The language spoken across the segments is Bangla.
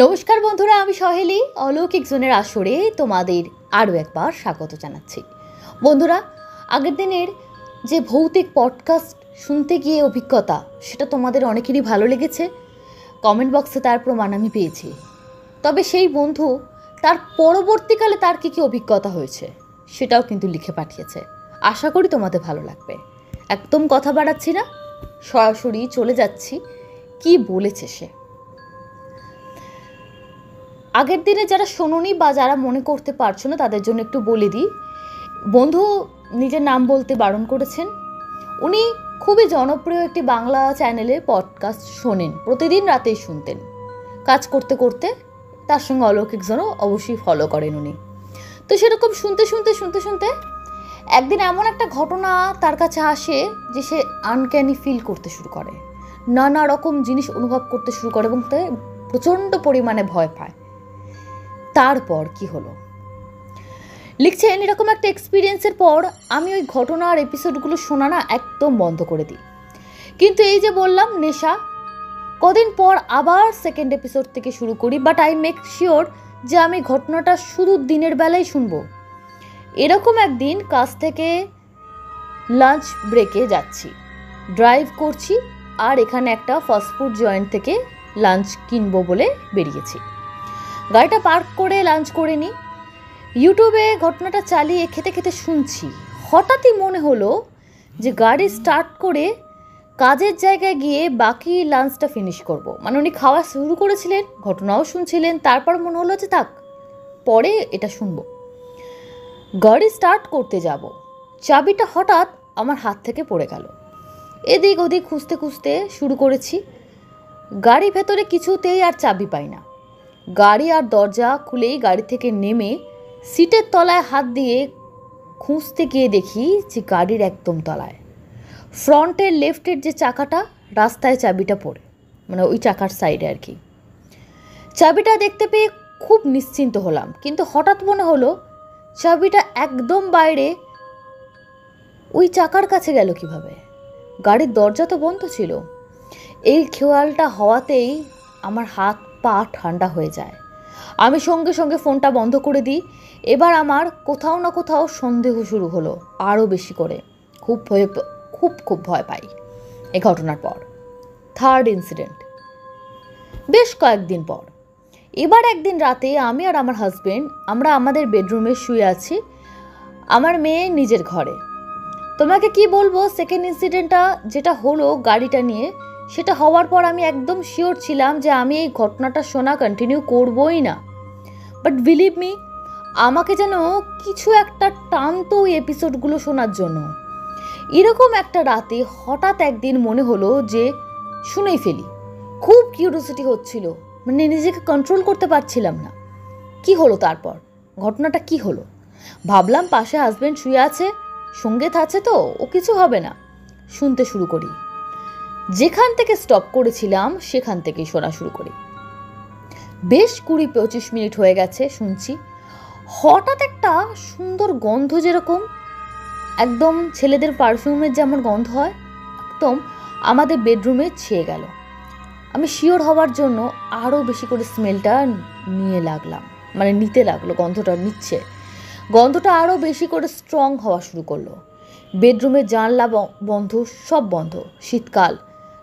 নমস্কার বন্ধুরা, আমি সহেলি অলৌকিক জোনের আসরে তোমাদের আরও একবার স্বাগত জানাচ্ছি। বন্ধুরা, আগের দিনের যে ভৌতিক পডকাস্ট শুনতে গিয়ে অভিজ্ঞতা, সেটা তোমাদের অনেকেরই ভালো লেগেছে। কমেন্ট বক্সে তার প্রমাণ আমি পেয়েছি। তবে সেই বন্ধু তার পরবর্তীকালে তার কী অভিজ্ঞতা হয়েছে সেটাও কিন্তু লিখে পাঠিয়েছে। আশা করি তোমাদের ভালো লাগবে। একদম কথা বাড়াচ্ছি না, সরাসরি চলে যাচ্ছি কি বলেছে সে। আগের দিনে যারা শোনোনি বা যারা মনে করতে পারছো না তাদের জন্য একটু বলে দিই। বন্ধু নিজের নাম বলতে বারণ করেছেন। উনি খুবই জনপ্রিয় একটি বাংলা চ্যানেলে পডকাস্ট শোনেন, প্রতিদিন রাতেই শুনতেন। কাজ করতে করতে তার সঙ্গে অলৌকিক জনও অবশ্যই ফলো করেন উনি। তো সেরকম শুনতে শুনতে একদিন এমন একটা ঘটনা তার কাছে আসে যে সে আনক্যানি ফিল করতে শুরু করে, নানা রকম জিনিস অনুভব করতে শুরু করে এবং তাই প্রচণ্ড পরিমাণে ভয় পায়। তারপর কি হলো লিখছেন, এরকম একটা এক্সপিরিয়েন্সের পর আমি ওই ঘটনার এপিসোডগুলো শোনা না একদম বন্ধ করে দিই। কিন্তু এই যে বললাম নেশা, কদিন পর আবার সেকেন্ড এপিসোড থেকে শুরু করি, বাট আই মেক শিওর যে আমি ঘটনাটা শুধু দিনের বেলায় শুনবো। এরকম একদিন কাজ থেকে লাঞ্চ ব্রেকে যাচ্ছি, ড্রাইভ করছি, আর এখানে একটা ফাস্টফুড জয়েন্ট থেকে লাঞ্চ কিনবো বলে বেরিয়েছি। গাড়িটা পার্ক করে লাঞ্চ করে নিই। ইউটিউবে ঘটনাটা চালিয়ে খেতে খেতে শুনছি। হঠাৎই মনে হলো যে গাড়ি স্টার্ট করে কাজের জায়গায় গিয়ে বাকি লাঞ্চটা ফিনিশ করব। মানে উনি খাওয়া শুরু করেছিলেন, ঘটনাও শুনছিলেন, তারপর মনে হলো যে থাক, পরে এটা শুনবো। গাড়ি স্টার্ট করতে যাব, চাবিটা হঠাৎ আমার হাত থেকে পড়ে গেল। এদিক ওদিক খুঁজতে খুঁজতে শুরু করেছি, গাড়ি ভেতরে কিছুতেই আর চাবি পাই না। গাড়ি আর দরজা খুলেই গাড়ি থেকে নেমে সিটের তলায় হাত দিয়ে খুঁজতে গিয়ে দেখি যে গাড়ির একদম তলায় ফ্রন্টের লেফটের যে চাকাটা, রাস্তায় চাবিটা পড়ে, মানে ওই চাকার সাইডে আর কি। চাবিটা দেখতে পেয়ে খুব নিশ্চিন্ত হলাম, কিন্তু হঠাৎ মনে হলো চাবিটা একদম বাইরে, ওই চাকার কাছে গেল কিভাবে? গাড়ির দরজা তো বন্ধ ছিল। এই খেয়ালটা হওয়াতেই আমার হাত পা ঠান্ডা হয়ে যায়। আমি সঙ্গে সঙ্গে ফোনটা বন্ধ করে দিই। এবার আমার কোথাও না কোথাও সন্দেহ শুরু হলো আরও বেশি করে। খুব ভয় পাই এই ঘটনার পর। থার্ড ইনসিডেন্ট বেশ কয়েকদিন পর, এবার একদিন রাতে আমি আর আমার হাজবেন্ড আমরা আমাদের বেডরুমে শুয়ে আছি, আমার মেয়ে নিজের ঘরে। তোমাকে কি বলবো, সেকেন্ড ইনসিডেন্টটা যেটা হলো গাড়িটা নিয়ে, সেটা হওয়ার পর আমি একদম শিওর ছিলাম যে আমি এই ঘটনাটা শোনা কন্টিনিউ করবই না। বাট বিলিভ মি, আমাকে যেন কিছু একটা টানতো ওই এপিসোডগুলো শোনার জন্য। এরকম একটা রাতে হঠাৎ একদিন মনে হলো যে শুনেই ফেলি। খুব কিউরিওসিটি হচ্ছিল, মানে নিজেকে কন্ট্রোল করতে পারছিলাম না। কি হলো তারপর, ঘটনাটা কি হলো? ভাবলাম পাশে হাজবেন্ড শুয়ে আছে, সঙ্গে থাকছে তো, ও কিছু হবে না। শুনতে শুরু করি, যেখান থেকে স্টপ করেছিলাম সেখান থেকেই শোনা শুরু করি। বেশ 20-25 মিনিট হয়ে গেছে শুনছি। হঠাৎ একটা সুন্দর গন্ধ, যেরকম একদম ছেলেদের পারফিউমের যেমন গন্ধ হয়, একদম আমাদের বেডরুমে ছেয়ে গেল। আমি শিওর হওয়ার জন্য আরও বেশি করে স্মেলটা নিতে লাগলো। গন্ধটা আরও বেশি করে স্ট্রং হওয়া শুরু করলো। বেডরুমের জানলা বন্ধ, সব বন্ধ। শীতকাল,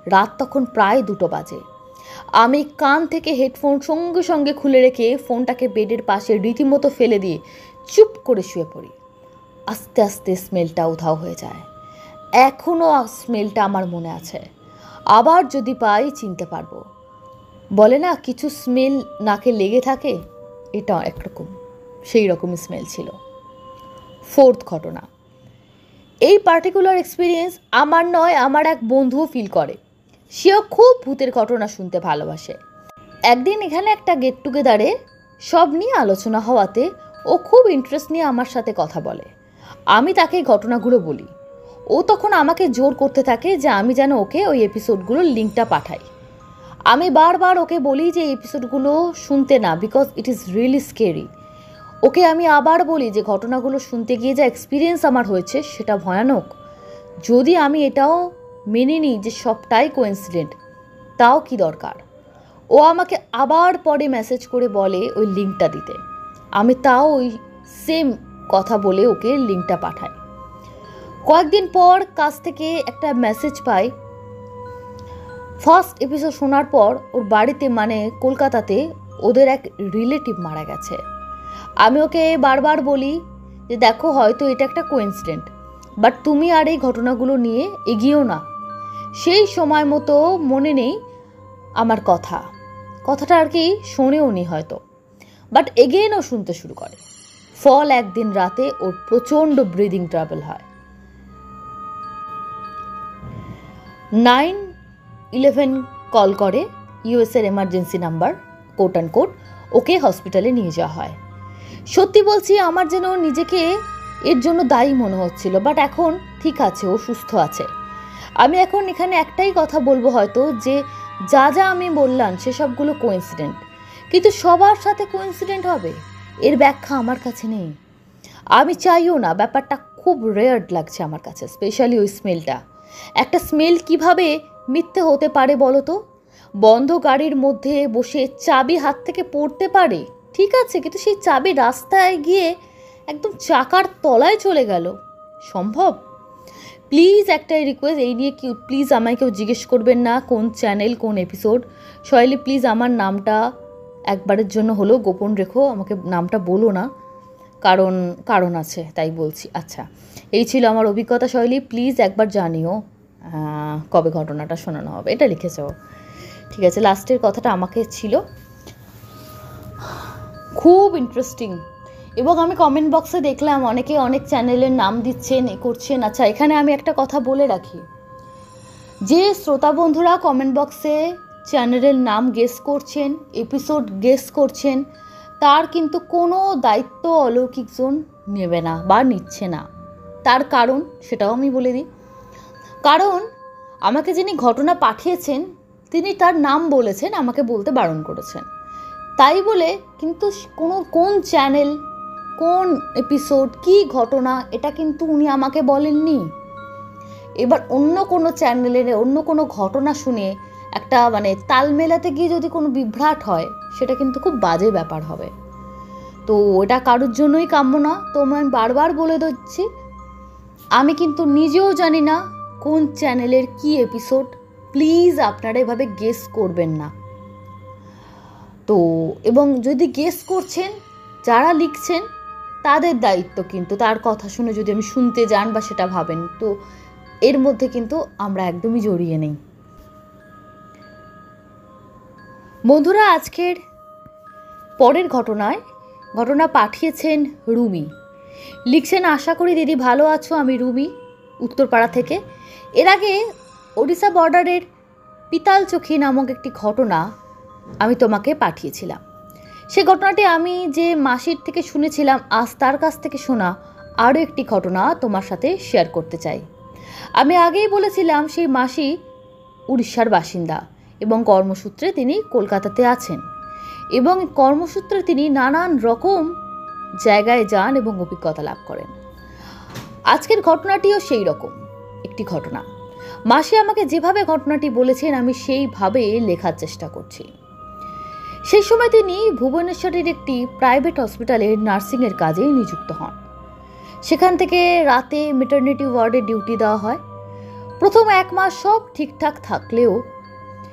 রাত তখন প্রায় 2টো বাজে। আমি কান থেকে হেডফোন সঙ্গে সঙ্গে খুলে রেখে ফোনটাকে বেডের পাশে রীতিমতো ফেলে দিয়ে চুপ করে শুয়ে পড়ি। আস্তে আস্তে স্মেলটা উধাও হয়ে যায়। এখনও স্মেলটা আমার মনে আছে, আবার যদি পাই চিনতে পারবো। বলে না, কিছু স্মেল নাকে লেগে থাকে, এটা একরকম সেই রকমই স্মেল ছিল। ফোর্থ ঘটনা, এই পার্টিকুলার এক্সপিরিয়েন্স আমার নয়, আমার এক বন্ধুও ফিল করে। সেও খুব ভূতের ঘটনা শুনতে ভালোবাসে। একদিন এখানে একটা গেট টুগেদারে সব নিয়ে আলোচনা হওয়াতে ও খুব ইন্টারেস্ট নিয়ে আমার সাথে কথা বলে। আমি তাকে ঘটনাগুলো বলি। ও তখন আমাকে জোর করতে থাকে যে আমি যেন ওকে ওই এপিসোডগুলোর লিঙ্কটা পাঠাই। আমি বারবার ওকে বলি যে এই এপিসোডগুলো শুনতে না, because it is really scary. Okay আমি আবার বলি যে ঘটনাগুলো শুনতে গিয়ে যা এক্সপিরিয়েন্স আমার হয়েছে সেটা ভয়ানক। যদি আমি এটাও মেনে নিই যে সবটাই কোইন্সিডেন্ট, তাও কি দরকার? ও ও আমাকে আবার পরে মেসেজ করে বলে ওই লিঙ্কটা দিতে। আমি তাও ওই সেম কথা বলে ওকে লিঙ্কটা পাঠাই। কয়েকদিন পর কাছ থেকে একটা মেসেজ পাই, ফার্স্ট এপিসোড শোনার পর ওর বাড়িতে মানে কলকাতাতে ওদের এক রিলেটিভ মারা গেছে। আমি ওকে বারবার বলি যে দেখো হয়তো এটা একটা কোইন্সিডেন্ট, বাট তুমি আর এই ঘটনাগুলো নিয়ে এগিয়েও না। সেই সময় মতো মনে নেই আমার কথাটা আর কি শোনেও নি হয়তো, বাট এগেইনও শুনতে শুরু করে। ফল একদিন রাতে ওর প্রচণ্ড ব্রিদিং ট্রাবল হয়। 911 কল করে, ইউএসের emergency number, quote and quote. Okay হসপিটালে নিয়ে যাওয়া হয়। সত্যি বলছি আমার যেন নিজেকে এর জন্য দায়ী মনে হচ্ছিল, বাট এখন ঠিক আছে, ও সুস্থ আছে। আমি এখন এখানে একটাই কথা বলবো হয়তো, যে যা যা আমি বললাম সেসবগুলো কোইন্সিডেন্ট, কিন্তু সবার সাথে কোইন্সিডেন্ট হবে এর ব্যাখ্যা আমার কাছে নেই। আমি চাইও না, ব্যাপারটা খুব রেয়ার লাগছে আমার কাছে, স্পেশালি ওই স্মেলটা। একটা স্মেল কিভাবে মিথ্যে হতে পারে বলো তো? বন্ধ গাড়ির মধ্যে বসে চাবি হাত থেকে পড়তে পারে, ঠিক আছে, কিন্তু সেই চাবি রাস্তায় গিয়ে একদম চাকার তলায় চলে গেল, সম্ভব? প্লিজ একটা রিকোয়েস্ট, এই নিয়ে কি প্লিজ আমায় কেউ জিজ্ঞেস করবেন না কোন চ্যানেল কোন এপিসোড। শৈলী প্লিজ আমার নামটা একবারের জন্য হলেও গোপন রেখো, আমাকে নামটা বলো না, কারণ আছে তাই বলছি। আচ্ছা, এই ছিল আমার অভিজ্ঞতা। শৈলী প্লিজ একবার জানিও কবে ঘটনাটা শোনানো হবে, এটা লিখেছ, ঠিক আছে? লাস্টের কথাটা আমাকে ছিল, খুব ইন্টারেস্টিং। এবং আমি কমেন্ট বক্সে দেখলাম অনেকে অনেক চ্যানেলের নাম দিচ্ছেন, করছেন। আচ্ছা, এখানে আমি একটা কথা বলে রাখি, যে শ্রোতা বন্ধুরা কমেন্ট বক্সে চ্যানেলের নাম গেস করছেন, এপিসোড গেস করছেন, তার কিন্তু কোনো দায়িত্ব অলৌকিক জোন নেবে না বা নিচ্ছে না। তার কারণ সেটাও আমি বলে দিই। কারণ আমাকে যিনি ঘটনা পাঠিয়েছেন তিনি তার নাম বলেছেন, আমাকে বলতে বারণ করেছেন। তাই বলে কিন্তু কোন চ্যানেল, কোন এপিসোড, কি ঘটনা, এটা কিন্তু উনি আমাকে বলেননি। এবার অন্য কোনো চ্যানেলের অন্য কোনো ঘটনা শুনে একটা মানে তাল মেলাতে গিয়ে যদি কোনো বিভ্রাট হয়, সেটা কিন্তু খুব বাজে ব্যাপার হবে। তো এটা কারোর জন্যই কাম্য না। তো আমি বারবার বলে দিচ্ছি, আমি কিন্তু নিজেও জানি না কোন চ্যানেলের কি এপিসোড। প্লিজ আপনারা এভাবে গেস করবেন না। তো এবং যদি গেস করছেন, যারা লিখছেন তাদের দায়িত্ব, কিন্তু তার কথা শুনে যদি আমি শুনতে যান বা সেটা ভাবেন, তো এর মধ্যে কিন্তু আমরা একদমই জড়িয়ে নেই। বন্ধুরা, আজকের পরের ঘটনা পাঠিয়েছেন রুমি। লিখছেন, আশা করি দিদি ভালো আছো, আমি রুমি, উত্তরপাড়া থেকে। এর আগে ওড়িশা বর্ডারের পিতালচোখী নামক একটি ঘটনা আমি তোমাকে পাঠিয়েছিলাম। সে ঘটনাটি আমি যে মাসির থেকে শুনেছিলাম, আজ তার কাছ থেকে শোনা আরও একটি ঘটনা তোমার সাথে শেয়ার করতে চাই। আমি আগেই বলেছিলাম সেই মাসি উড়িষ্যার বাসিন্দা এবং কর্মসূত্রে তিনি কলকাতাতে আছেন, এবং কর্মসূত্রে তিনি নানান রকম জায়গায় যান এবং অভিজ্ঞতা লাভ করেন। আজকের ঘটনাটিও সেই রকম একটি ঘটনা। মাসি আমাকে যেভাবে ঘটনাটি বলেছেন আমি সেইভাবে লেখার চেষ্টা করছি। সেই সময় তিনি ভুবনেশ্বরের একটি প্রাইভেট হসপিটালে নার্সিংয়ের কাজে নিযুক্ত হন। সেখান থেকে রাতে মেটারনিটি ওয়ার্ডে ডিউটি দেওয়া হয়। প্রথম 1 মাস সব ঠিকঠাক থাকলেও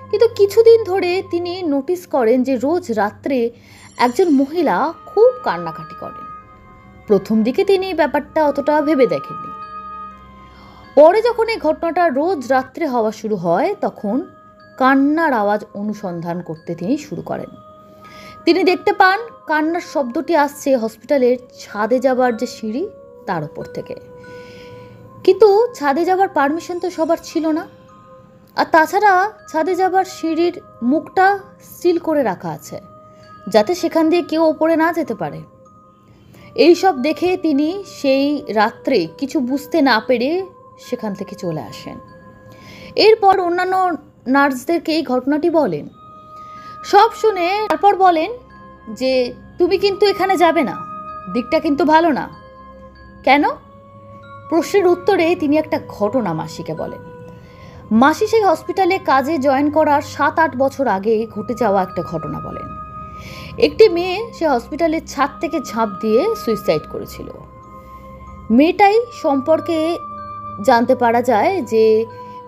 কিন্তু কিছুদিন ধরে তিনি নোটিস করেন যে রোজ রাত্রে একজন মহিলা খুব কান্নাকাটি করেন। প্রথম দিকে তিনি ব্যাপারটা অতটা ভেবে দেখেননি। পরে যখন এই ঘটনাটা রোজ রাত্রে হওয়া শুরু হয়, তখন কান্নার আওয়াজ অনুসন্ধান করতে তিনি শুরু করেন। তিনি দেখতে পান কান্নার শব্দটি আসছে হসপিটালের ছাদে যাবার যে সিঁড়ি তার উপর থেকে। কিন্তু ছাদে যাবার পারমিশন তো সবার ছিল না, আর তাছাড়া ছাদে যাবার সিঁড়ির মুখটা সিল করে রাখা আছে, যাতে সেখান দিয়ে কেউ ওপরে না যেতে পারে। এই সব দেখে তিনি সেই রাত্রে কিছু বুঝতে না পেরে সেখান থেকে চলে আসেন। এরপর অন্যান্য নার্সদেরকে এই ঘটনাটি বলেন। সব শুনে তারপর বলেন যে তুমি কিন্তু এখানে যাবে না, দিকটা কিন্তু ভালো না। কেন? প্রশ্নের উত্তরে তিনি একটা ঘটনা মাসিকে বলেন। মাসি সেই হসপিটালে কাজে জয়েন করার 7-8 বছর আগে ঘটে যাওয়া একটা ঘটনা বলেন। একটি মেয়ে সে হসপিটালের ছাদ থেকে ঝাঁপ দিয়ে সুইসাইড করেছিল। মেয়েটাই সম্পর্কে জানতে পারা যায় যে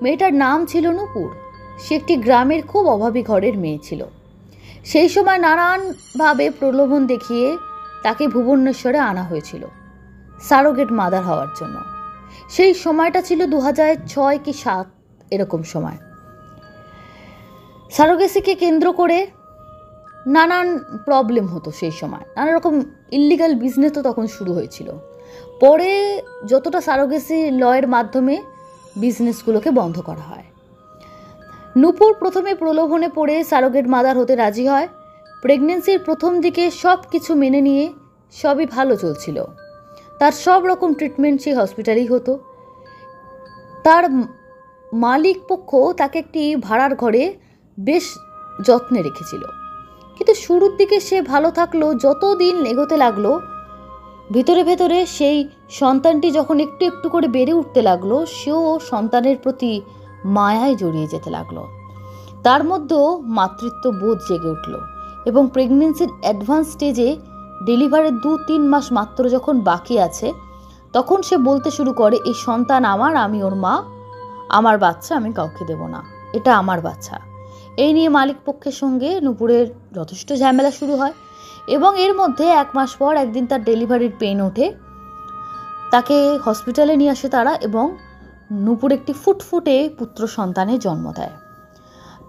মেয়েটার নাম ছিল নূপুর। সে একটি গ্রামের খুব অভাবী ঘরের মেয়ে ছিল। সেই সময় নানানভাবে প্রলোভন দেখিয়ে তাকে ভুবনেশ্বরে আনা হয়েছিল সারোগেট মাদার হওয়ার জন্য। সেই সময়টা ছিল 2006 কি 7 এরকম সময়। সারোগেসিকে কেন্দ্র করে নানান প্রবলেম হতো। সেই সময় নানা রকম ইল্লিগাল বিজনেস তো তখন শুরু হয়েছিল। পরে যতটা সারোগেসি লয়ের মাধ্যমে বিজনেসগুলোকে বন্ধ করা হয়। নূপুর প্রথমে প্রলোভনে পড়ে সারোগেট মাদার হতে রাজি হয়। প্রেগনেন্সির প্রথম দিকে সব কিছু মেনে নিয়ে সবই ভালো চলছিল। তার সব রকম ট্রিটমেন্ট সেই হসপিটালেই হতো। তার মালিক পক্ষ তাকে একটি ভাড়ার ঘরে বেশ যত্নে রেখেছিল। কিন্তু শুরুর দিকে সে ভালো থাকলো। যত দিন এগোতে লাগলো ভিতরে ভেতরে সেই সন্তানটি যখন একটু একটু করে বেড়ে উঠতে লাগলো, সেও সন্তানের প্রতি মায়ায় জড়িয়ে যেতে লাগলো। তার মধ্যেও মাতৃত্ব বোধ জেগে উঠল এবং প্রেগনেন্সির অ্যাডভান্স স্টেজে ডেলিভারির 2-3 মাস মাত্র যখন বাকি আছে, তখন সে বলতে শুরু করে, এই সন্তান আমার, আমি ওর মা, আমার বাচ্চা আমি কাউকে দেব না, এটা আমার বাচ্চা। এই নিয়ে মালিক পক্ষের সঙ্গে নূপুরের যথেষ্ট ঝামেলা শুরু হয় এবং এর মধ্যে 1 মাস পর একদিন তার ডেলিভারির পেন ওঠে। তাকে হসপিটালে নিয়ে আসে তারা এবং নূপুর একটি ফুটফুটে পুত্র সন্তানের জন্ম দেয়।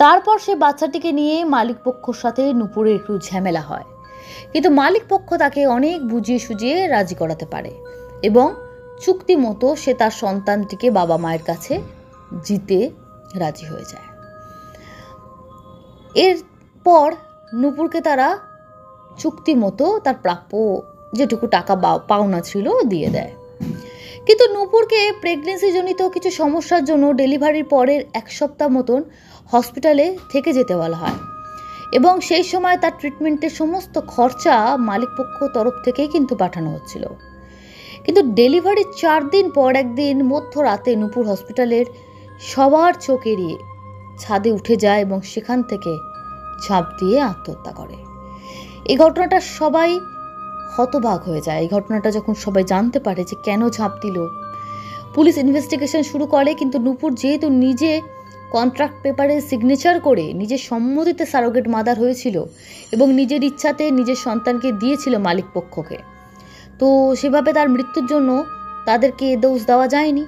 তারপর সে বাচ্চাটিকে নিয়ে মালিক পক্ষর সাথে নূপুরের একটু ঝামেলা হয়, কিন্তু মালিক পক্ষ তাকে অনেক বুঝিয়ে সুঝিয়ে রাজি করাতে পারে এবং চুক্তি মতো সে তার সন্তানটিকে বাবা মায়ের কাছে জিতে রাজি হয়ে যায়। এরপর নূপুরকে তারা চুক্তি মতো তার প্রাপ্য যেটুকু টাকা পাওনা ছিল দিয়ে দেয়। কিন্তু নূপুরকে প্রেগনেন্সিজনিত কিছু সমস্যার জন্য ডেলিভারির পরের 1 সপ্তাহ মতন হসপিটালে থেকে যেতে বলা হয় এবং সেই সময় তার ট্রিটমেন্টের সমস্ত খরচা মালিকপক্ষ তরফ থেকেই কিন্তু পাঠানো হচ্ছিল। কিন্তু ডেলিভারির 4 দিন পর একদিন মধ্যরাতে নূপুর হসপিটালের সবার চোখ এড়িয়ে ছাদে উঠে যায় এবং সেখান থেকে ঝাঁপ দিয়ে আত্মহত্যা করে। এই ঘটনাটা সবাই হতবাক হয়ে যায়। এই ঘটনাটা যখন সবাই জানতে পারে যে কেন ঝাঁপ দিল, পুলিশ ইনভেস্টিগেশন শুরু করে। কিন্তু নূপুর যেহেতু নিজে কন্ট্রাক্ট পেপারে সিগনেচার করে নিজের সম্মতিতে সারোগেট মাদার হয়েছিল এবং নিজের ইচ্ছাতে নিজের সন্তানকে দিয়েছিল মালিক পক্ষকে, তো সেভাবে তার মৃত্যুর জন্য তাদেরকে দোষ দেওয়া যায়নি,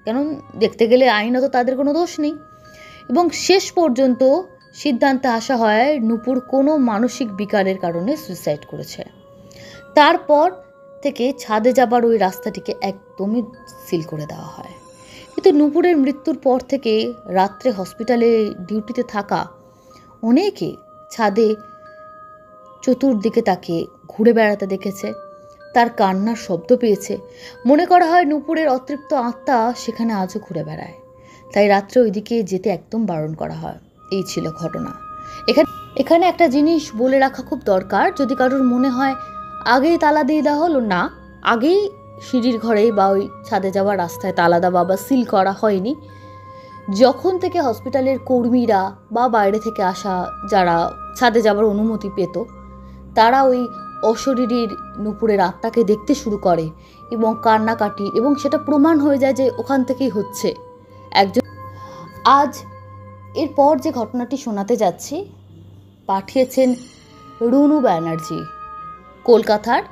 কারণ দেখতে গেলে আইনত তাদের কোনো দোষ নেই। এবং শেষ পর্যন্ত সিদ্ধান্তে আসা হয় নূপুর কোনো মানসিক বিকারের কারণে সুইসাইড করেছে। তারপর থেকে ছাদে যাবার ওই রাস্তাটিকে একদমই সিল করে দেওয়া হয়। কিন্তু নূপুরের মৃত্যুর পর থেকে রাত্রে হসপিটালে ডিউটিতে থাকা অনেকে ছাদে চতুর্দিকে তাকে ঘুরে বেড়াতে দেখেছে, তার কান্নার শব্দ পেয়েছে। মনে করা হয় নূপুরের অতৃপ্ত আত্মা সেখানে আজও ঘুরে বেড়ায়, তাই রাত্রে ওইদিকে যেতে একদম বারণ করা হয়। এই ছিল ঘটনা। এখানে একটা জিনিস বলে রাখা খুব দরকার, যদি কারোর মনে হয় আগেই তালা দিয়ে দেওয়া হলো, না, আগেই সিঁড়ির ঘরে বা ওই ছাদে যাওয়ার রাস্তায় তালা দেওয়া বা সিল করা হয়নি। যখন থেকে হসপিটালের কর্মীরা বা বাইরে থেকে আসা যারা ছাদে যাওয়ার অনুমতি পেত, তারা ওই অশরীরীর নূপুরের আত্মাকে দেখতে শুরু করে এবং কান্নাকাটি, এবং সেটা প্রমাণ হয়ে যায় যে ওখান থেকেই হচ্ছে একজন। আজ এরপর যে ঘটনাটি শোনাতে যাচ্ছি পাঠিয়েছেন রুনু ব্যানার্জি, কলকাতার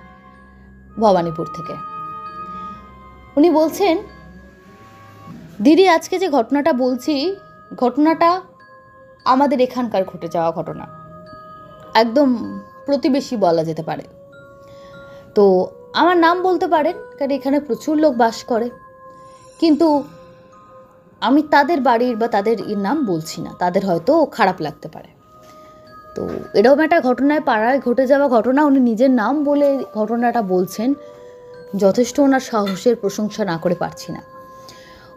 ভবানীপুর থেকে। উনি বলছেন, দিদি আজকে যে ঘটনাটা বলছি, ঘটনাটা আমাদের এখানকার ঘটে যাওয়া ঘটনা, একদম প্রতিবেশী বলা যেতে পারে। তো আমার নাম বলতে পারেন, কারণ এখানে প্রচুর লোক বাস করে, কিন্তু আমি তাদের বাড়ির বা তাদের নাম বলছি না, তাদের হয়তো খারাপ লাগতে পারে। তো এরকম একটা ঘটনায় পাড়ায় ঘটে যাওয়া ঘটনা, উনি নিজের নাম বলে ঘটনাটা বলছেন, যথেষ্ট ওনার সাহসের প্রশংসা না করে পারছি না।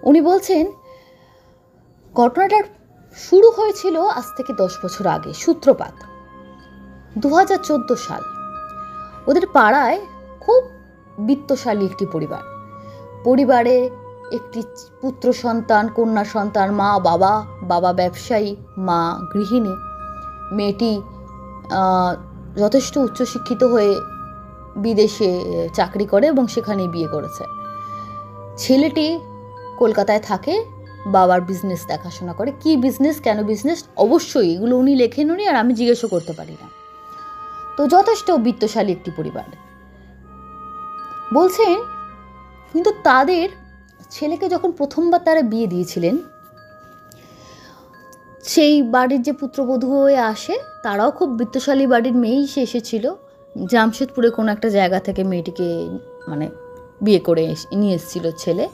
উনি বলছেন ঘটনাটার শুরু হয়েছিল আজ থেকে 10 বছর আগে। সূত্রপাত 2014 সাল। ওদের পাড়ায় খুব বিত্তশালী একটি পরিবারে একটি পুত্র সন্তান, কন্যা সন্তান, মা বাবা ব্যবসায়ী, মা গৃহিণী। মেয়েটি যথেষ্ট উচ্চশিক্ষিত হয়ে বিদেশে চাকরি করে এবং সেখানেই বিয়ে করেছে। ছেলেটি কলকাতায় থাকে, বাবার বিজনেস দেখাশোনা করে। কি বিজনেস, কেন বিজনেস, অবশ্যই এগুলো উনি লেখেন উনি, আর আমি জিজ্ঞেসও করতে পারি না। তো যথেষ্ট বিত্তশালী একটি পরিবার বলছেন। কিন্তু তাদের ছেলেকে যখন প্রথমবার তারা বিয়ে দিয়েছিলেন, সেই বাড়ির যে পুত্রবধূ হয়ে আসে তারাও খুব বিত্তশালী বাড়ির মেয়েই সে এসেছিল। জামশেদপুরে কোনো একটা জায়গা থেকে মেয়েটিকে মানে বিয়ে করে নিয়ে এসেছিল ছেলে।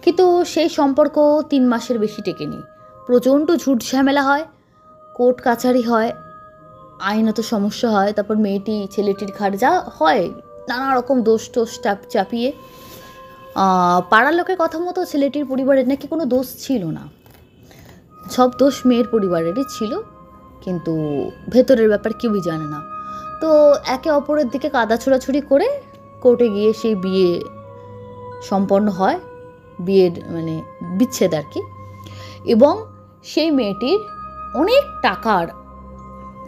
কিন্তু সেই সম্পর্ক 3 মাসের বেশি টেকেনি। প্রচণ্ড ঝুট ঝামেলা হয়, কোর্ট কাছারি হয়, আইনত সমস্যা হয়। তারপর ছেলেটির ঘাড় যা হয় নানা রকম দোষ চাপিয়ে, পাড়ার লোকের কথা মতো ছেলেটির পরিবারের নাকি কোনো দোষ ছিল না, সব দোষ মেয়ের পরিবারেরই ছিল, কিন্তু ভেতরের ব্যাপার কেউই জানে না। তো একে অপরের দিকে কাদা ছোড়াছুড়ি করে কোর্টে গিয়ে সেই বিয়ে সম্পন্ন হয়, বিয়ের মানে বিচ্ছেদ আর কি। এবং সেই মেয়েটির অনেক টাকার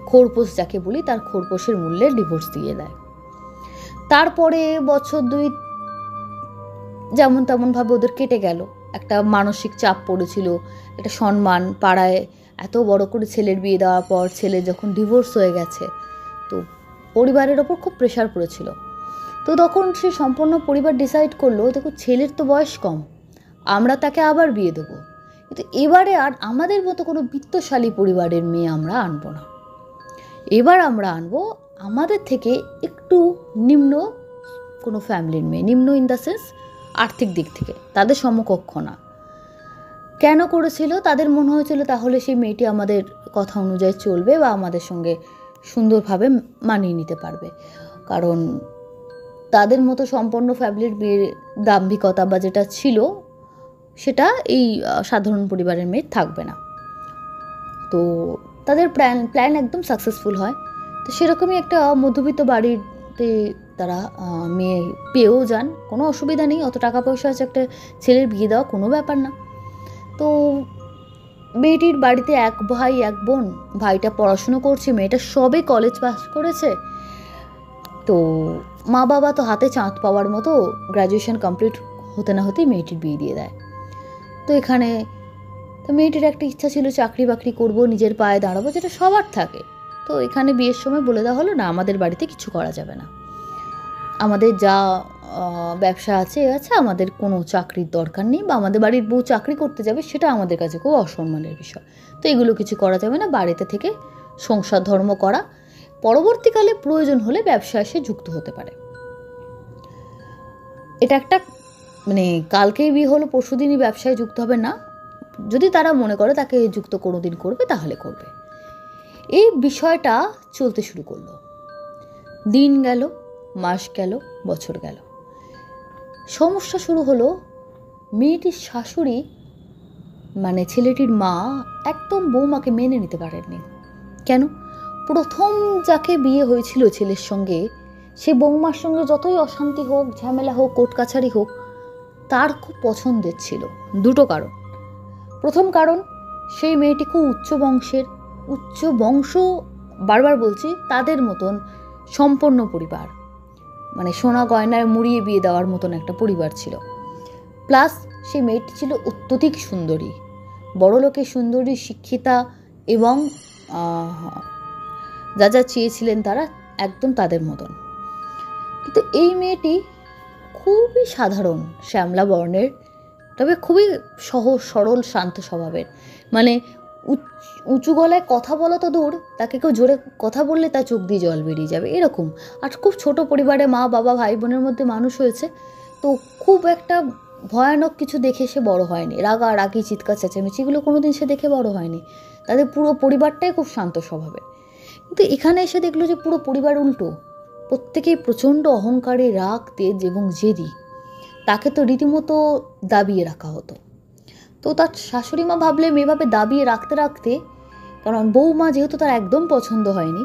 খোরপোশ যাকে বলি, তার খোরপোশের মূল্যে ডিভোর্স দিয়ে দেয়। তারপরে বছর 2 যেমন তেমনভাবে ওদের কেটে গেল। একটা মানসিক চাপ পড়েছিল, একটা সম্মান, পাড়ায় এত বড় করে ছেলের বিয়ে দেওয়ার পর ছেলে যখন ডিভোর্স হয়ে গেছে, তো পরিবারের ওপর খুব প্রেশার পড়েছিল। তো তখন সে সম্পূর্ণ পরিবার ডিসাইড করলো, দেখো ছেলের তো বয়স কম, আমরা তাকে আবার বিয়ে দেবো, কিন্তু এবারে আর আমাদের মতো কোনো বিত্তশালী পরিবারের মেয়ে আমরা আনবো না। এবার আমরা আনবো আমাদের থেকে একটু নিম্ন কোনো ফ্যামিলির মেয়ে, নিম্ন ইন দ্য সেন্স আর্থিক দিক থেকে, তাদের সমকক্ষ না। কেন করেছিল? তাদের মনে হয়েছিল তাহলে সেই মেয়েটি আমাদের কথা অনুযায়ী চলবে বা আমাদের সঙ্গে সুন্দরভাবে মানিয়ে নিতে পারবে। কারণ তাদের মতো সম্পন্ন ফ্যামিলির বিয়ের দাম্ভিকতা বা যেটা ছিল সেটা এই সাধারণ পরিবারের মেয়ে থাকবে না। তো তাদের প্ল্যান একদম সাকসেসফুল হয়। তো সেরকমই একটা মধ্যবিত্ত বাড়িতে তারা মেয়ে পেয়েও যান, কোনো অসুবিধা নেই, অত টাকা পয়সা আছে, একটা ছেলের বিয়ে দেওয়া কোনো ব্যাপার না। তো মেয়েটির বাড়িতে 1 ভাই 1 বোন, ভাইটা পড়াশুনো করছে, মেয়েটা সবে কলেজ পাস করেছে। তো মা বাবা তো হাতে চাঁদ পাওয়ার মতো, গ্র্যাজুয়েশন কমপ্লিট হতে না হতেই মেয়েটির বিয়ে দিয়ে দেয়। তো এখানে তো মেয়েটির একটা ইচ্ছা ছিল চাকরি বাকরি করবো, নিজের পায়ে দাঁড়াবো, যেটা সবার থাকে। তো এখানে বিয়ের সময় বলে দেওয়া হলো, না আমাদের বাড়িতে কিছু করা যাবে না, আমাদের যা ব্যবসা আছে আমাদের কোনো চাকরির দরকার নেই, বা আমাদের বাড়ির বউ চাকরি করতে যাবে সেটা আমাদের কাছে খুব অসম্মানের বিষয়, তো এগুলো কিছু করা যাবে না, বাড়িতে থেকে সংসার ধর্ম করা, পরবর্তীকালে প্রয়োজন হলে ব্যবসায় সে যুক্ত হতে পারে। এটা একটা মানে কালকেই বিয়ে হলো পরশুদিনই ব্যবসায় যুক্ত হবে না, যদি তারা মনে করে তাকে যুক্ত কোনো দিন করবে তাহলে করবে। এই বিষয়টা চলতে শুরু করলো। দিন গেল, মাস গেল, বছর গেল। সমস্যা শুরু হলো, মেয়েটির শাশুড়ি মানে ছেলেটির মা একদম বৌমাকে মেনে নিতে পারেননি। কেন? প্রথম যাকে বিয়ে হয়েছিল ছেলের সঙ্গে, সে বৌমার সঙ্গে যতই অশান্তি হোক, ঝামেলা হোক, কোর্ট কাছারি হোক, তার খুব পছন্দের ছিল। 2টো কারণ। প্রথম কারণ, সেই মেয়েটি খুব উচ্চ বংশ, বারবার বলছি, তাদের মতন সম্পন্ন পরিবার, মানে সোনা গয়নায় মুড়িয়ে বিয়ে দেওয়ার মতন একটা পরিবার ছিল। প্লাস সেই মেয়েটি ছিল অত্যধিক সুন্দরী, বড়লোকের সুন্দরী, শিক্ষিতা, এবং যা যা চেয়েছিলেন তারা একদম তাদের মতন। কিন্তু এই মেয়েটি খুবই সাধারণ, শ্যামলা বর্ণের, তবে খুবই সহজ সরল শান্ত স্বভাবের। মানে উঁচু গলায় কথা বলা তো দূর, তাকে কেউ জোরে কথা বললে তার চোখ দিয়ে জল বেরিয়ে যাবে এরকম। আর খুব ছোট পরিবারে মা বাবা ভাই বোনের মধ্যে মানুষ হয়েছে, তো খুব একটা ভয়ানক কিছু দেখে সে বড় হয়নি। রাগারাগি, চিৎকার চেঁচামেচিগুলো কোনোদিন সে দেখে বড় হয়নি। তাদের পুরো পরিবারটাই খুব শান্ত স্বভাবের। কিন্তু এখানে এসে দেখলো যে পুরো পরিবার উল্টো, প্রত্যেকেই প্রচণ্ড অহংকারে, রাগ, তেজ এবং জেদি। তাকে তো রীতিমতো দাবিয়ে রাখা হতো। তো তার শাশুড়ি মা ভাবলেন এভাবে দাবিয়ে রাখতে রাখতে, কারণ বৌমা যেহেতু তার একদম পছন্দ হয়নি,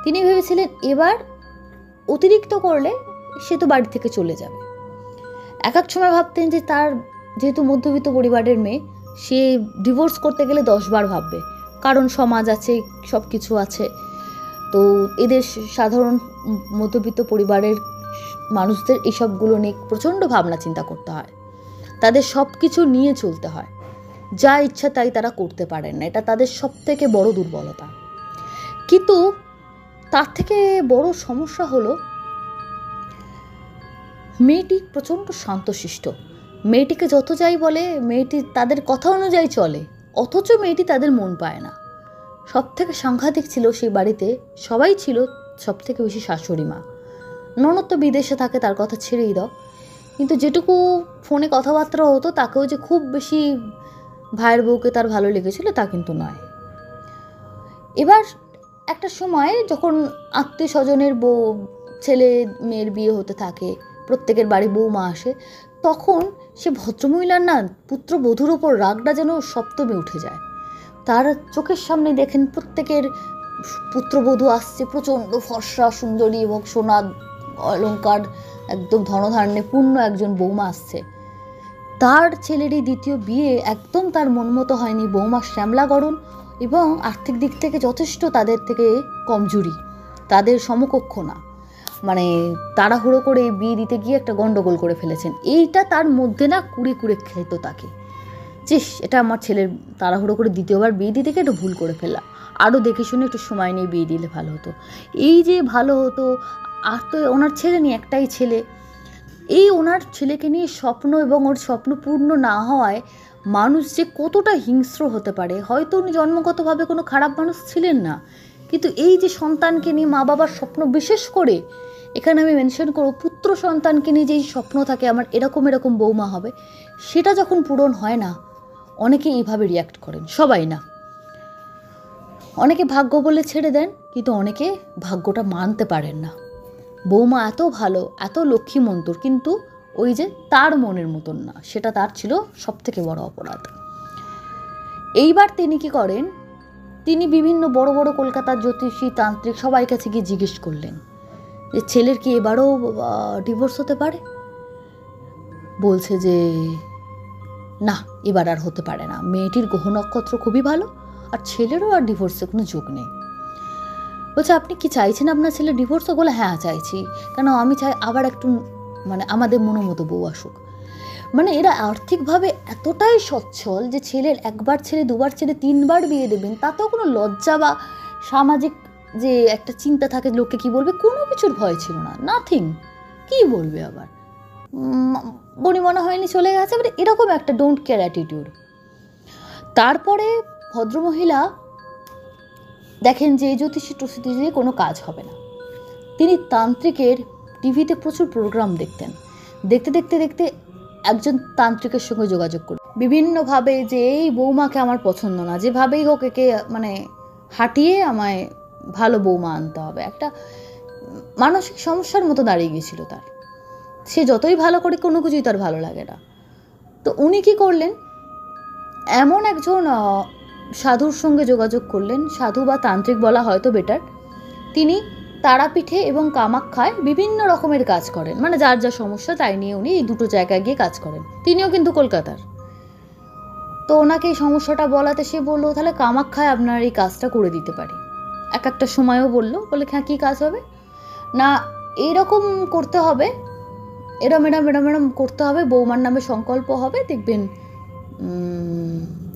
তিনি ভেবেছিলেন এবার অতিরিক্ত করলে সে তো বাড়ি থেকে চলে যাবে। এক এক সময় ভাবতেন যে তার যেহেতু মধ্যবিত্ত পরিবারের মেয়ে, সে ডিভোর্স করতে গেলে 10 বার ভাববে, কারণ সমাজ আছে, সব কিছু আছে। তো এদের সাধারণ মধ্যবিত্ত পরিবারের মানুষদের এসবগুলো নিয়ে প্রচণ্ড ভাবনা চিন্তা করতে হয়, তাদের সব কিছু নিয়ে চলতে হয়, যা ইচ্ছা তাই তারা করতে পারেন না, এটা তাদের সব থেকে বড় দুর্বলতা। কিন্তু তার থেকে বড় সমস্যা হলো মেয়েটি প্রচণ্ড শান্তশিষ্ট। মেয়েটিকে যত যাই বলে মেয়েটি তাদের কথা অনুযায়ী চলে, অথচ মেয়েটি তাদের মন পায় না। সব থেকে সাংঘাতিক ছিল সেই বাড়িতে, সবাই ছিল, সব থেকে বেশি শাশুড়ি মা। ননদ তো বিদেশে থাকে, তার কথা ছেড়েই দাও, কিন্তু যেটুকু ফোনে কথাবার্তা হতো তাকেও যে খুব বেশি ভাইয়ের বউকে তার ভালো লেগেছিল তা কিন্তু নয়। এবার একটা সময় যখন আত্মীয় স্বজনের বউ ছেলে মেয়ের বিয়ে হতে থাকে, প্রত্যেকের বাড়ি বৌমা আসে, তখন সে ভদ্রমহিলার না পুত্রবধূর ওপর রাগটা যেন সপ্তমে উঠে যায়। তার চোখের সামনে দেখেন প্রত্যেকের পুত্রবধূ আসছে, প্রচণ্ড ফর্সা সুন্দরী এবং সোনা অলঙ্কার একদম ধনধান্যে পূর্ণ একজন বৌমা আসছে। তার ছেলেরই দ্বিতীয় বিয়ে একদম তার মন মতো হয়নি। বৌমা শ্যামলা গড়ন এবং আর্থিক দিক থেকে যথেষ্ট তাদের থেকে কমজোরি, তাদের সমকক্ষ না, মানে তাড়াহুড়ো করে বিয়ে দিতে গিয়ে একটা গন্ডগোল করে ফেলেছেন। এইটা তার মধ্যে না কুড়ে কুড়ে খেত তাকে, যে এটা আমার ছেলের তাড়াহুড়ো করে দ্বিতীয়বার বিয়ে দিতে গিয়ে একটু ভুল করে ফেললাম, আরও দেখে শুনে একটু সময় নিয়ে বিয়ে দিলে ভালো হতো। এই যে ভালো হতো, আর তো ওনার ছেলে নেই, একটাই ছেলে, এই ওনার ছেলেকে নিয়ে স্বপ্ন এবং ওর স্বপ্ন পূর্ণ না হওয়ায় মানুষ যে কতটা হিংস্র হতে পারে। হয়তো উনি জন্মগতভাবে কোনো খারাপ মানুষ ছিলেন না, কিন্তু এই যে সন্তানকে নিয়ে মা বাবার স্বপ্ন, বিশেষ করে এখানে আমি মেনশন করব পুত্র সন্তানকে নিয়ে যেই স্বপ্ন থাকে আমার এরকম এরকম বৌমা হবে, সেটা যখন পূরণ হয় না, অনেকে এইভাবে রিয়াক্ট করেন, সবাই না, অনেকে ভাগ্য বলে ছেড়ে দেন, কিন্তু অনেকে ভাগ্যটা মানতে পারেন না। বৌমা এত ভালো, এত লক্ষ্মীমন্তর, কিন্তু ওই যে তার মনের মতন না, সেটা তার ছিল সব থেকে বড় অপরাধ। এইবার তিনি কি করেন, তিনি বিভিন্ন বড় বড় কলকাতার জ্যোতিষী তান্ত্রিক সবাই কাছে গিয়ে জিজ্ঞেস করলেন যে ছেলের কি এবারও ডিভোর্স হতে পারে। বলছে যে না, এবার আর হতে পারে না, মেয়েটির গ্রহ নক্ষত্র খুবই ভালো, আর ছেলেরও আর ডিভোর্সের কোনো যোগ নেই। বলছে আপনি কি চাইছেন আপনার ছেলে ডিভোর্স? বলে হ্যাঁ চাইছি, কেন আমি চাই আবার একটু মানে আমাদের মনোমতো বউ আসুক। মানে এরা আর্থিকভাবে এতটাই সচ্ছল যে ছেলের একবার ছেলে, দুবার ছেলে, 3বার বিয়ে দেবেন, তাতেও কোনো লজ্জা বা সামাজিক যে একটা চিন্তা থাকে লোকে কি বলবে, কোনো কিছুর ভয় ছিল না, নাথিং, কি বলবে আবার বনি মনে হয়নি চলে গেছে, মানে এরকম একটা ডোন্ট কেয়ার অ্যাটিটিউড। তারপরে ভদ্রমহিলা দেখেন যে জ্যোতিষী টুসিটি দিয়ে কোনো কাজ হবে না। তিনি তান্ত্রিকের টিভিতে প্রচুর প্রোগ্রাম দেখতেন, দেখতে দেখতে দেখতে একজন তান্ত্রিকের সঙ্গে যোগাযোগ করে বিভিন্নভাবে যে এই বৌমাকে আমার পছন্দ না, যেভাবেই হোক একে মানে হাঁটিয়ে আমায় ভালো বৌমা আনতে হবে। একটা মানসিক সমস্যার মতো দাঁড়িয়ে গিয়েছিল তার, সে যতই ভালো করে কোনো কিছুই তার ভালো লাগে না। তো উনি কি করলেন, এমন একজন সাধুর সঙ্গে যোগাযোগ করলেন, সাধু বা তান্ত্রিক বলা হয়তো বেটার। তিনি তারাপীঠে এবং কামাখ্যায় বিভিন্ন রকমের কাজ করেন, মানে যার যা সমস্যা তাই নিয়ে উনি এই দুটো জায়গায় গিয়ে কাজ করেন। তিনিও কিন্তু কলকাতার। তো ওনাকে এই সমস্যাটা বলাতে সে বললো তাহলে কামাখ্যায় আপনার এই কাজটা করে দিতে পারি। এক একটা সময়ও বললো, বলে হ্যাঁ কী কাজ হবে না, এইরকম করতে হবে, এরম এরম এরম এরম করতে হবে, বৌমার নামে সংকল্প হবে, দেখবেন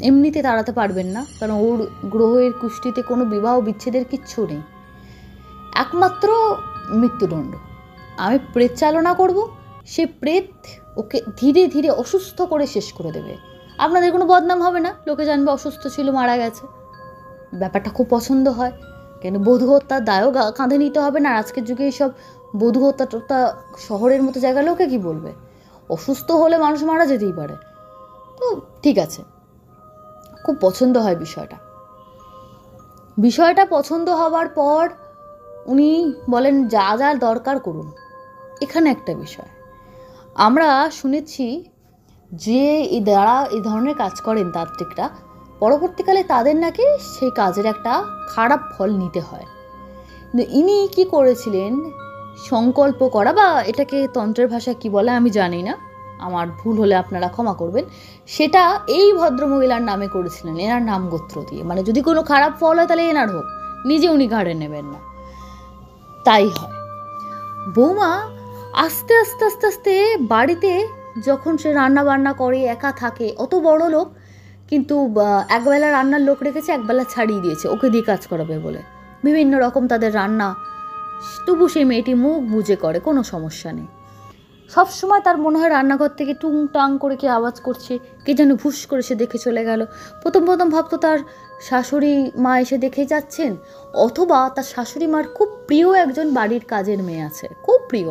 এমনিতে তাড়াতে পারবেন না, কারণ ওর গ্রহের কুষ্টিতে কোনো বিবাহ বিচ্ছেদের কিচ্ছু নেই, একমাত্র মৃত্যুদণ্ড। আমি প্রেত চালনা করব, সে প্রেত ওকে ধীরে ধীরে অসুস্থ করে শেষ করে দেবে। আপনাদের কোনো বদনাম হবে না, লোকে জানবে অসুস্থ ছিল, মারা গেছে। ব্যাপারটা খুব পছন্দ হয়, কেন বধূ হত্যার দায়ও কাঁধে নিতে হবে না। আজকের যুগে এইসব বধূ হত্যা শহরের মতো জায়গায় লোকে কি বলবে, অসুস্থ হলে মানুষ মারা যেতেই পারে। তো ঠিক আছে, খুব পছন্দ হয় বিষয়টা পছন্দ হওয়ার পর উনি বলেন যা যা দরকার করুন। এখানে একটা বিষয় আমরা শুনেছি যে যারা এই ধরনের কাজ করেন তান্ত্রিকরা, পরবর্তীকালে তাদের নাকি সেই কাজের একটা খারাপ ফল নিতে হয়। কিন্তু ইনি কি করেছিলেন, সংকল্প করা বা এটাকে তন্ত্রের ভাষায় কি বলে আমি জানি না, আমার ভুল হলে আপনারা ক্ষমা করবেন, সেটা এই ভদ্রমহিলার নামে করেছিলেন, এনার নাম গোত্র দিয়ে। মানে যদি কোনো খারাপ ফল হয় তাহলে এনার হোক, নিজে উনি ঘাড়ে নেবেন না। তাই হয়। বৌমা আস্তে আস্তে আস্তে আস্তে বাড়িতে যখন সে রান্না বান্না করে, একা থাকে, অত বড় লোক, কিন্তু একবেলা রান্নার লোক রেখেছে, একবেলা ছাড়িয়ে দিয়েছে ওকে দিয়ে কাজ করাবে বলে। বিভিন্ন রকম তাদের রান্না, তবু সেই মেয়েটি মুখ বুজে করে, কোনো সমস্যা নেই। সবসময় তার মনে হয় রান্নাঘর থেকে টুং টাং করে কে আওয়াজ করছে, কে যেন ভুস করে সে দেখে চলে গেল। প্রথম প্রথম ভাবতো তার শাশুড়ি মা এসে দেখে যাচ্ছেন, অথবা তার শাশুড়ি মার খুব প্রিয় একজন বাড়ির কাজের মেয়ে আছে, খুব প্রিয়,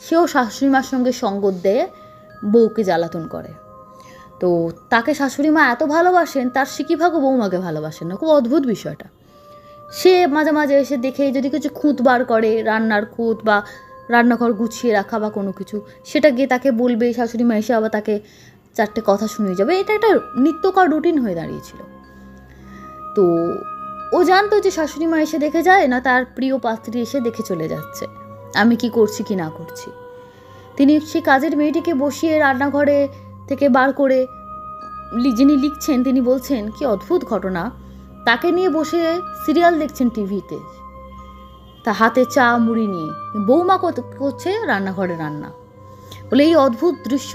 সেও শাশুড়ি মার সঙ্গে সঙ্গত দেয়, বউকে জ্বালাতন করে। তো তাকে শাশুড়ি মা এত ভালোবাসেন, তার সিকিভাগও বৌমাকে ভালোবাসেন না। খুব অদ্ভুত বিষয়টা। সে মাঝে মাঝে এসে দেখে যদি কিছু খুঁত বার করে, রান্নার খুঁত বা রান্নাঘর গুছিয়ে রাখা বা কোনো কিছু, সেটা গিয়ে তাকে বলবে, শাশুড়ি মা এসে আবার তাকে চারটে কথা শুনিয়ে যাবে। এটা একটা নিত্যকার রুটিন হয়ে দাঁড়িয়েছিল। তো ও জানতো যে শাশুড়ি মা এসে দেখে যায় না, তার প্রিয় পাত্রী এসে দেখে চলে যাচ্ছে আমি কি করছি কি না করছি। তিনি সেই কাজের মেয়েটিকে বসিয়ে রান্নাঘরে থেকে বার করে, যিনি লিখছেন তিনি বলছেন, কি অদ্ভুত ঘটনা, তাকে নিয়ে বসে সিরিয়াল দেখছেন টিভিতে, তা হাতে চা মুড়ি নিয়ে, বৌমা করছে রান্নাঘরে রান্না। বলে এই অদ্ভুত দৃশ্য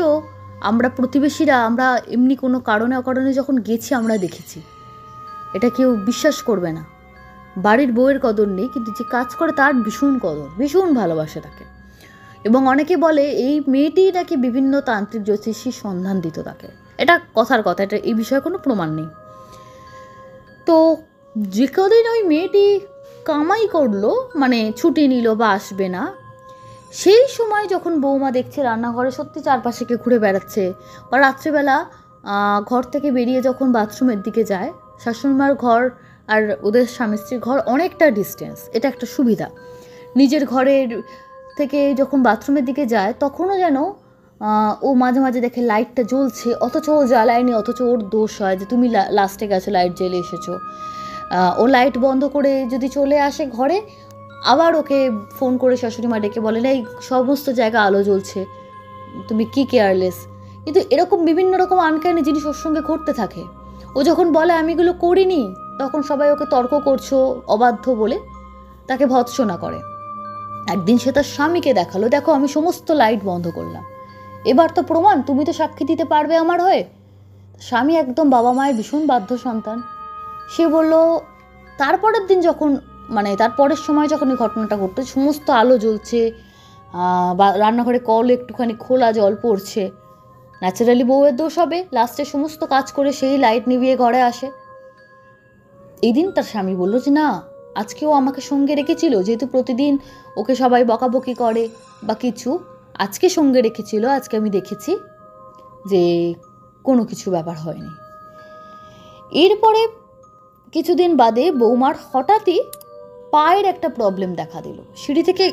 আমরা প্রতিবেশীরা, আমরা এমনি কোনো কারণে অকারণে যখন গেছি আমরা দেখেছি। এটা কেউ বিশ্বাস করবে না। বাড়ির বউয়ের কদর নেই, কিন্তু যে কাজ করে তার ভীষণ কদর, ভীষণ ভালোবাসে তাকে। এবং অনেকে বলে এই মেয়েটি নাকি বিভিন্ন তান্ত্রিক জ্যোতিষীর সন্ধান দিত তাকে। এটা কথার কথা, এটা এই বিষয়ে কোনো প্রমাণ নেই। তো যে কদিন ওই মেয়েটি কামাই করলো, মানে ছুটি নিল বা আসবে না, সেই সময় যখন বৌমা দেখছে রান্নাঘরে সত্যি চারপাশে কে ঘুরে বেড়াচ্ছে, বা রাত্রেবেলা ঘর থেকে বেরিয়ে যখন বাথরুমের দিকে যায়, শাশুড়িমার ঘর আর ওদের স্বামী স্ত্রীর ঘর অনেকটা ডিস্টেন্স, এটা একটা সুবিধা। নিজের ঘরের থেকে যখন বাথরুমের দিকে যায় তখনও যেন ও মাঝে মাঝে দেখে লাইটটা জ্বলছে, অথচ ও জ্বালায়নি, অথচ ওর দোষ হয় যে তুমি লাস্টে গেছো, লাইট জ্বেলে এসেছো। ও লাইট বন্ধ করে যদি চলে আসে ঘরে, আবার ওকে ফোন করে শাশুড়ি মা ডেকে বলেন এই সমস্ত জায়গা আলো জ্বলছে, তুমি কি কেয়ারলেস। কিন্তু এরকম বিভিন্ন রকম আনকাইনি জিনিস ওর সঙ্গে ঘটতে থাকে। ও যখন বলে আমি এগুলো করিনি, তখন সবাই ওকে তর্ক করছো অবাধ্য বলে তাকে ভৎসনা করে। একদিন সে তার স্বামীকে দেখালো, দেখো আমি সমস্ত লাইট বন্ধ করলাম, এবার তো প্রমাণ, তুমি তো সাক্ষী দিতে পারবে আমার হয়ে। স্বামী একদম বাবা মায়ের ভীষণ বাধ্য সন্তান। সে বলল, তারপরের দিন যখন, মানে তারপরের সময় যখন এই ঘটনাটা ঘটতো, সমস্ত আলো জ্বলছে বা রান্নাঘরে কল একটুখানি খোলা, জল পড়ছে, ন্যাচারালি বউয়ের দোষ হবে। লাস্টে সমস্ত কাজ করে সেই লাইট নিভিয়ে ঘরে আসে। এই দিন তার স্বামী বলল যে না, আজকেও আমাকে সঙ্গে রেখেছিল, যেহেতু প্রতিদিন ওকে সবাই বকাবকি করে বা কিছু, আজকে সঙ্গে রেখেছিল, আজকে আমি দেখেছি যে কোনো কিছু ব্যাপার হয়নি। এরপরে কিছুদিন বাদে বৌমার হঠাৎই পায়ের একটা প্রবলেম দেখা দিল। সিঁড়ি থেকে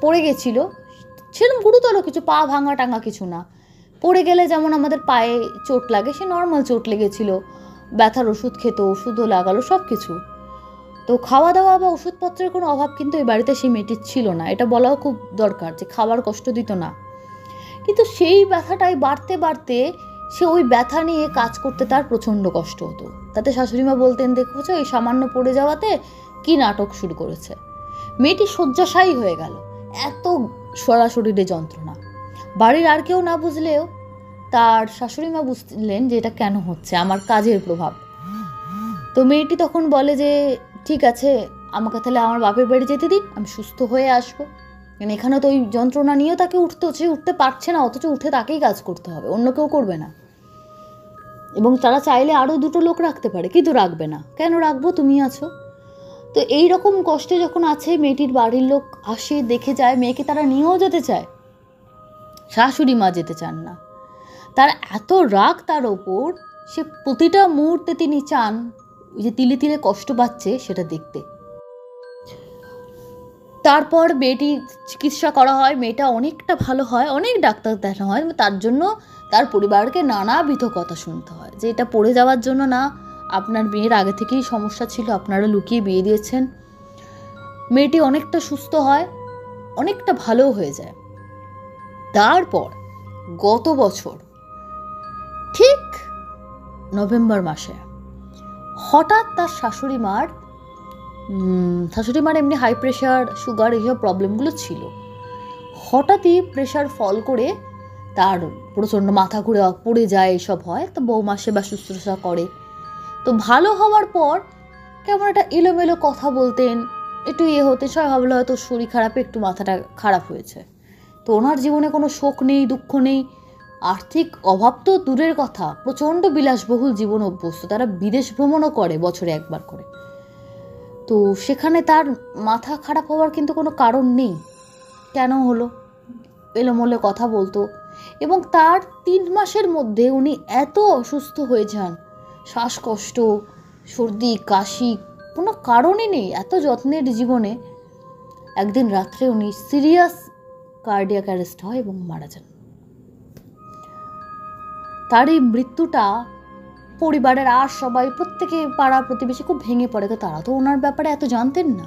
পড়ে গেছিল, সেরকম গুরুতর কিছু, পা ভাঙা টাঙা কিছু না, পড়ে গেলে যেমন আমাদের পায়ে চোট লাগে, সে নর্মাল চোট লেগেছিল। ব্যথার ওষুধ খেত, ওষুধও লাগালো, সব কিছু। তো খাওয়া দাওয়া বা ওষুধপত্রের কোনো অভাব কিন্তু এই বাড়িতে সেই মেয়েটির ছিল না, এটা বলাও খুব দরকার যে খাবার কষ্ট দিত না। কিন্তু সেই ব্যথাটাই বাড়তে বাড়তে সে ওই ব্যথা নিয়ে কাজ করতে তার প্রচণ্ড কষ্ট হতো। তাতে শাশুড়িমা বলতেন, দেখেছো এই সামান্য পড়ে যাওয়াতে কি নাটক শুরু করেছে। মেয়েটি শয্যাশায়ী হয়ে গেল, এত শরীরে যন্ত্রণা। বাড়ির আর কেউ না বুঝলেও তার শাশুড়িমা বুঝলেন যে এটা কেন হচ্ছে, আমার কাজের প্রভাব। তো মেয়েটি তখন বলে যে ঠিক আছে, আমাকে তাহলে আমার বাপের বাড়ি যেতে দিন, আমি সুস্থ হয়ে আসবো। মানে এখানে তো ওই যন্ত্রণা নিয়েও তাকে উঠতে হচ্ছে, উঠতে পারছে না, অথচ উঠে তাকেই কাজ করতে হবে, অন্য কেউ করবে না। এবং তারা চাইলে আরও দুটো লোক রাখতে পারে, কিন্তু রাখবে না। কেন রাখবো, তুমি আছো। তো এই রকম কষ্টে যখন আছে, মেয়েটির বাড়ির লোক আসে, দেখে যায়, মেয়েকে তারা নিয়েও যেতে চায়, শাশুড়ি মা যেতে চান না। তার এত রাগ তার ওপর, সে প্রতিটা মুহূর্তে তিনি চান যে তিলে তিলে কষ্ট পাচ্ছে সেটা দেখতে। তারপর মেয়েটি চিকিৎসা করা হয়, মেয়েটা অনেকটা ভালো হয়, অনেক ডাক্তার দেখানো হয়। তার জন্য তার পরিবারকে নানাবিধ কথা শুনতে হয় যে এটা পড়ে যাওয়ার জন্য না, আপনার বিয়ের আগে থেকেই সমস্যা ছিল, আপনারা লুকিয়ে বিয়ে দিয়েছেন। মেয়েটি অনেকটা সুস্থ হয়, অনেকটা ভালো হয়ে যায়। তারপর গত বছর ঠিক নভেম্বর মাসে হঠাৎ তার শাশুড়ি মার এমনি হাই প্রেশার, সুগার, এইসব প্রবলেমগুলো ছিল। হঠাৎই প্রেশার ফল করে তার প্রচণ্ড মাথা ঘুরে পড়ে যায়, এসব হয়। তো বৌমা সেবা শুশ্রূষা করে। তো ভালো হওয়ার পর কেমন একটা এলোমেলো কথা বলতেন, একটু হতে সবাই ভাবলো হয়তো শরীর খারাপে একটু মাথাটা খারাপ হয়েছে। তো ওনার জীবনে কোনো শোক নেই, দুঃখ নেই, আর্থিক অভাব তো দূরের কথা, প্রচণ্ড বিলাসবহুল জীবন অভ্যস্ত। তারা বিদেশ ভ্রমণও করে বছরে একবার করে। তো সেখানে তার মাথা খারাপ হওয়ার কিন্তু কোনো কারণ নেই। কেন হলো? এলোমেলো কথা বলতো এবং তার 3 মাসের মধ্যে উনি এত অসুস্থ হয়ে যান, শ্বাসকষ্ট, সর্দি, কাশি, কোনো কারণই নেই। এত যত্নের জীবনে একদিন রাত্রে উনি সিরিয়াস কার্ডিয়াক অ্যারেস্ট হয় এবং মারা যান। তার এই মৃত্যুটা পরিবারের আর সবাই, প্রত্যেকে, পাড়া প্রতিবেশী খুব ভেঙে পড়ে। তো তারা তো ওনার ব্যাপারে এত জানতেন না।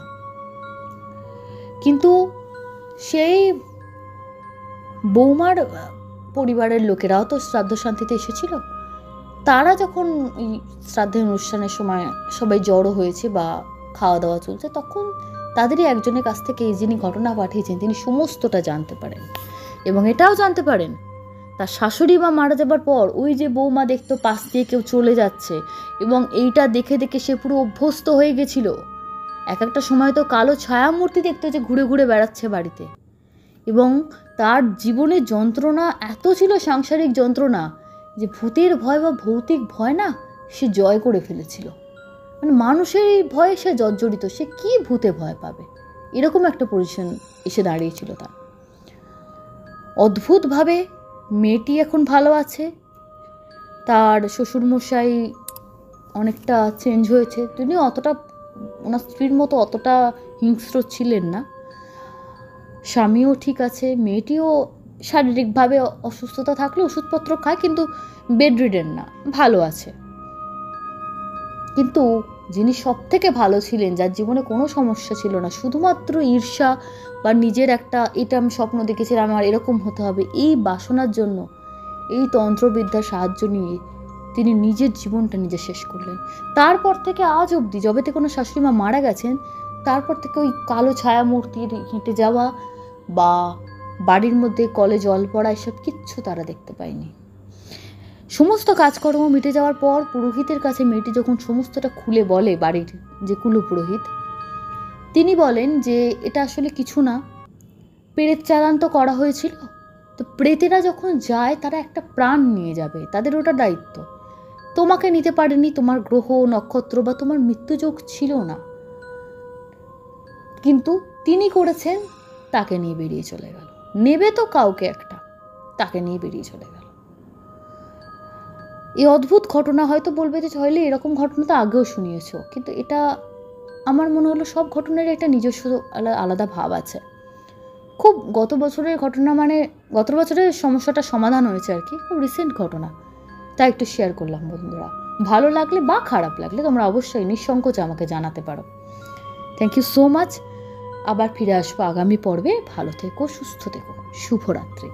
কিন্তু সেই বৌমার পরিবারের লোকেরাও তো শ্রাদ্ধ শান্তিতে এসেছিল। তারা যখন এই শ্রাদ্ধের অনুষ্ঠানের সময় সবাই জড়ো হয়েছে বা খাওয়া দাওয়া চলছে, তখন তাদেরই একজনের কাছ থেকে এই যিনি ঘটনা পাঠিয়েছেন তিনি সমস্তটা জানতে পারেন এবং এটাও জানতে পারেন তার শাশুড়ি মা মারা যাবার পর ওই যে বৌমা দেখতো পাশ দিয়ে কেউ চলে যাচ্ছে এবং এইটা দেখে দেখে সে পুরো অভ্যস্ত হয়ে গেছিল। এক একটা সময় তো কালো ছায়ামূর্তি দেখতো যে ঘুরে ঘুরে বেড়াচ্ছে বাড়িতে। এবং তার জীবনের যন্ত্রণা এত ছিল, সাংসারিক যন্ত্রণা, যে ভূতের ভয় বা ভৌতিক ভয় না সে জয় করে ফেলেছিল। মানে মানুষের এই ভয়ে সে জর্জরিত, সে কি ভূতে ভয় পাবে, এরকম একটা পজিশন এসে দাঁড়িয়েছিল তার। অদ্ভুতভাবে মেয়েটি এখন ভালো আছে। তার শ্বশুরমশাই অনেকটা চেঞ্জ হয়েছে, তিনি অতটা ওনার স্ত্রীর মতো অতটা হিংস্র ছিলেন না। স্বামীও ঠিক আছে, মেয়েটিও শারীরিকভাবে অসুস্থতা থাকলে ওষুধপত্র খায়, কিন্তু বেড রিডেন না, ভালো আছে। কিন্তু যিনি সব থেকে ভালো ছিলেন, যার জীবনে কোনো সমস্যা ছিল না, শুধুমাত্র ঈর্ষা বা নিজের একটা এটা আমি স্বপ্ন দেখেছিলাম আমার এরকম হতে হবে, এই বাসনার জন্য এই তন্ত্রবিদ্যার সাহায্য নিয়ে তিনি নিজের জীবনটা নিজে শেষ করলেন। তারপর থেকে আজ অবধি, যবে থেকে কোনো শাশুড়ি মা মারা গেছেন, তারপর থেকে ওই কালো ছায়ামূর্তির হেঁটে যাওয়া বা বাড়ির মধ্যে কলে জল পড়া, এসব কিচ্ছু তারা দেখতে পায়নি। সমস্ত কাজকর্ম মিটে যাওয়ার পর পুরোহিতের কাছে মেয়েটি যখন সমস্তটা খুলে বলে, বাড়ির যে কুলপুরোহিত, তিনি বলেন যে এটা আসলে কিছু না, প্রেত চালান তো করা হয়েছিল, তো প্রেতেরা যখন যায় তারা একটা প্রাণ নিয়ে যাবে, তাদের ওটা দায়িত্ব। তোমাকে নিতে পারেনি, তোমার গ্রহ নক্ষত্র বা তোমার মৃত্যুযোগ ছিল না, কিন্তু তিনি করেছেন, তাকে নিয়ে বেরিয়ে চলে গেল। নেবে তো কাউকে একটা, তাকে নিয়ে বেরিয়ে চলে গেল। এই অদ্ভুত ঘটনা হয়তো বলবে যে হইলে এরকম ঘটনা তো আগেও শুনিয়েছ, কিন্তু এটা আমার মনে হলো সব ঘটনার একটা নিজস্ব আলাদা ভাব আছে। খুব গত বছরের ঘটনা, মানে গত বছরের সমস্যাটা সমাধান হয়েছে আর কি, খুব রিসেন্ট ঘটনা, তাই একটু শেয়ার করলাম। বন্ধুরা, ভালো লাগলে বা খারাপ লাগলে তোমরা অবশ্যই নিঃসংকোচে আমাকে জানাতে পারো। Thank you so much. আবার ফিরে আসবো আগামী পর্বে। ভালো থেকো, সুস্থ থেকো, শুভরাত্রি।